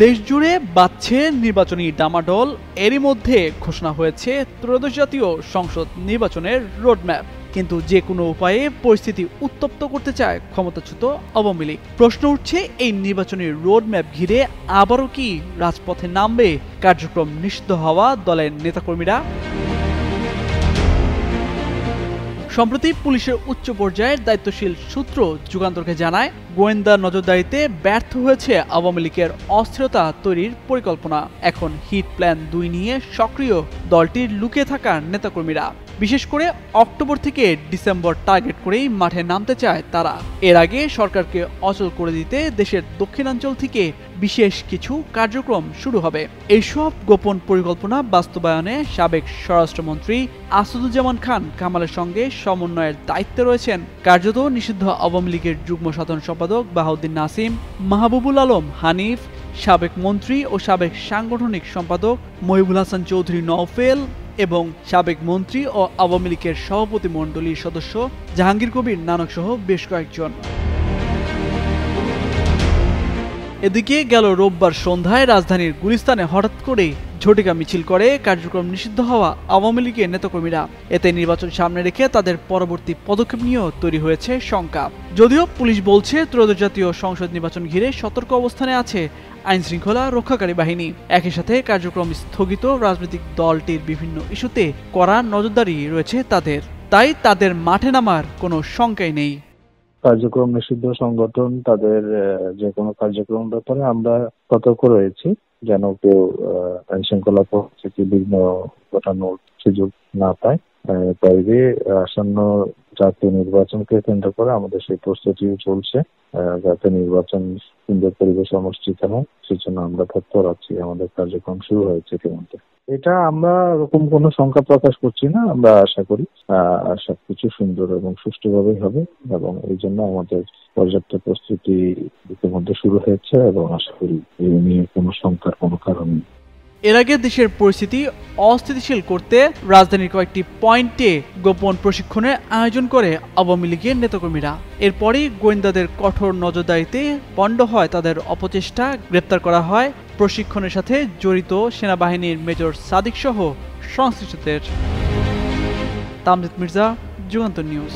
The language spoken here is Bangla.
দেশজুড়ে বাড়ছে নির্বাচনী ডামাডোল। এরই মধ্যে ঘোষণা হয়েছে ত্রয়োদশ জাতীয় সংসদ নির্বাচনের রোডম্যাপ। কিন্তু যে কোনো উপায়ে পরিস্থিতি উত্তপ্ত করতে চায় ক্ষমতাচ্যুত আওয়ামী লীগ। প্রশ্ন উঠছে, এই নির্বাচনী রোডম্যাপ ঘিরে আবারও কি রাজপথে নামবে কার্যক্রম নিষিদ্ধ হওয়া দলের নেতাকর্মীরা? সম্প্রতি পুলিশের উচ্চ পর্যায়ের দায়িত্বশীল সূত্র যুগান্তরকে জানায়, গোয়েন্দা নজরদারিতে ব্যর্থ হয়েছে আওয়ামী লীগের অস্থিরতা তৈরির পরিকল্পনা। এখন হিট প্ল্যান 2 নিয়ে সক্রিয় দলটির লুকিয়ে থাকা নেতাকর্মীরা। বিশেষ করে অক্টোবর থেকে ডিসেম্বর টার্গেট করেই মাঠে নামতে চায় তারা। এর আগে সরকারকে অচল করে দিতে দেশের দক্ষিণাঞ্চল থেকে বিশেষ কিছু কার্যক্রম শুরু হবে। এইসব গোপন পরিকল্পনা বাস্তবায়নে সাবেক স্বরাষ্ট্রমন্ত্রী আসাদুজ্জামান খান কামালের সঙ্গে সমন্বয়ের দায়িত্বে রয়েছেন কার্যত নিষিদ্ধ আওয়ামী লীগের যুগ্ম সাধারণ সম্পাদক বাহাউদ্দিন নাসিম, মাহবুবুল আলম হানিফ, সাবেক মন্ত্রী ও সাবেক সাংগঠনিক সম্পাদক মহিবুল হাসান চৌধুরী নওফেল এবং সাবেক মন্ত্রী ও আওয়ামী লীগের সভাপতি মণ্ডলীর সদস্য জাহাঙ্গীর কবির নানক সহ বেশ কয়েকজন। এদিকে গেল রোববার সন্ধ্যায় রাজধানীর গুলিস্তানে হঠাৎ করে ঝটিকা মিছিল করে কার্যক্রম নিষিদ্ধ হওয়া আওয়ামী লীগের নেতাকর্মীরা। এতে নির্বাচন সামনে রেখে তাদের পরবর্তী পদক্ষেপ নিয়েও তৈরি হয়েছে শঙ্কা। যদিও পুলিশ বলছে ত্রয়োদশ জাতীয় সংসদ নির্বাচন ঘিরে সতর্ক অবস্থানে আছে আইন শৃঙ্খলা রক্ষাকারী বাহিনী। একই সাথে কার্যক্রম স্থগিত রাজনৈতিক দলটির বিভিন্ন ইস্যুতে কড়া নজরদারি রয়েছে তাদের। তাই তাদের মাঠে নামার কোনো শঙ্কাই নেই। কার্যক্রম নিষিদ্ধ সংগঠন তাদের যে কোনো কার্যক্রম ব্যাপারে আমরা সতর্ক রয়েছি, যেন কেউ আইন শৃঙ্খলা পরিস্থিতি বিঘ্ন ঘটানোর সুযোগ না পায়। বাইরে আসন্ন জাতীয় নির্বাচনকে কেন্দ্র করে আমাদের সেই প্রস্তুতিও চলছে, যাতে নির্বাচন সুন্দর পরিবেশ অনুষ্ঠিত হয় সেজন্য আমরা তৎপর আছি। আমাদের কার্যক্রম শুরু হয়েছে ইতিমধ্যে। এটা আমরা ওরকম কোনো শঙ্কা প্রকাশ করছি না। আমরা আশা করি সবকিছু সুন্দর এবং সুষ্ঠুভাবেই হবে, এবং এই জন্য আমাদের পর্যাপ্ত প্রস্তুতি ইতিমধ্যে শুরু হয়েছে এবং আশা করি এই নিয়ে কোনো শঙ্কার কোনো কারণ নেই। এর আগে দেশের পরিস্থিতি অস্থিতিশীল করতে রাজধানীর কয়েকটি পয়েন্টে গোপন প্রশিক্ষণের আয়োজন করে আওয়ামী লীগের নেতাকর্মীরা। এরপরই গোয়েন্দাদের কঠোর নজরদারিতে পণ্ড হয় তাদের অপচেষ্টা, গ্রেপ্তার করা হয় প্রশিক্ষণের সাথে জড়িত সেনাবাহিনীর মেজর সাদিক সহ সংশ্লিষ্টদের। তামজিদ মির্জা, যুগান্তর নিউজ।